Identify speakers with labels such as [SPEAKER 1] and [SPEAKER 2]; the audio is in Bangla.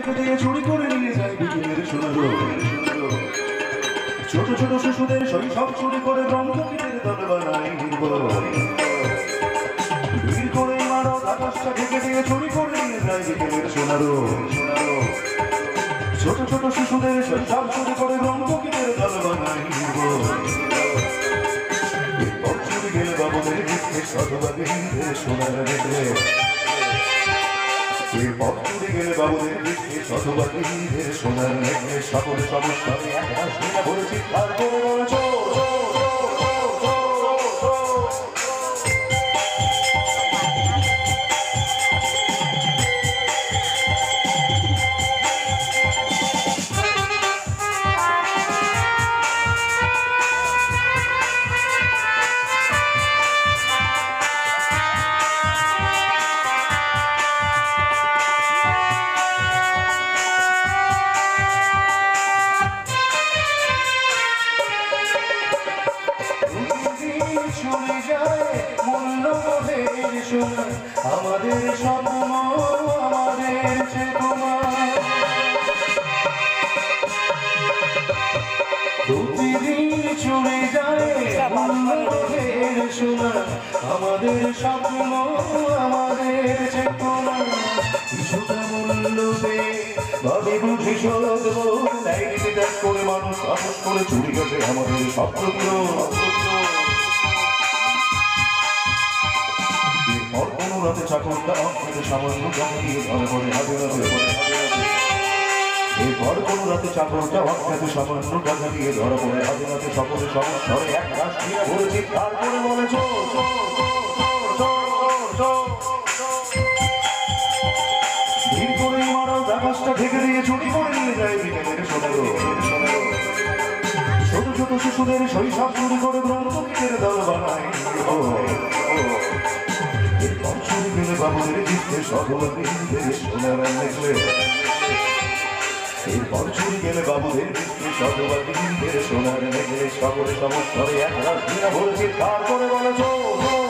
[SPEAKER 1] ঢেকে দিয়ে চুরি করে নিয়ে যায় বিকেলের সোনারো। ছোট ছোট শিশুদের শৈশব চুরি করে ব্রহ্মকীটের দল বানায় নির্ভর। ভিড় করে মানব আকাশটা ঢেকে দিয়ে চুরি করে নিয়ে যায় বিকেলের সোনারো। ছোট ছোট শিশুদের শৈশব চুরি করে ব্রহ্মকীটের দল বানায় নির্ভর। এরপর চুরি গেলে বাবুদের দিকে শতভাগীদের সোনার রেখে। এরপর চুরি গেলে বাবুদের দিকে শতভাগীদের সোনার রেখে। সকলে সমস্যায় এক হাসিনা ভরে চিৎকার করে বলে চোর। চলে যায় মূল্যবোধের সোনা আমাদের স্বপ্ন আমাদের চেতনা। প্রতিদিন চলে যায় মূল্যবোধের সোনা আমাদের স্বপ্ন আমাদের চেতনা। কিছুটা মূল্য দেয় ভাবে বুঝি শোধ লাইনে ত্যাগ করে মানুষ সাহস করে চুরি গেছে আমাদের স্বপ্নগুলো। এরপর কোনো রাতে চাকরটা অঙ্কের সামান্য টাকা দিয়ে ধরে পড়ে হাতে হাতে। এরপর কোনো রাতে চাকরটা অজ্ঞাত সামান্য টাকা দিয়ে ধরা পড়ে হাতে হাতে। সকলে সমস্যায় এক রাশ দিয়ে ভরে চিৎকার করে বলে চোর। ভিড় করে মানব আকাশটা ঢেকে দিয়ে চুরি করে নিয়ে যায় বিকেলের সোনারো। ছোট ছোট শিশুদের শৈশব চুরি করে ব্রহ্মকীটের দল বানায়। এরপর চুরি গেলে বাবুদের দিকে শতভাগীদের সোনার রেখে। এরপর চুরি গেলে বাবুদের দিকে শতভাগীদের সোনার রেখে। সকলে সমস্যায় এক রাশ দিয়ে ভরে চিৎকার করে বলে চোর।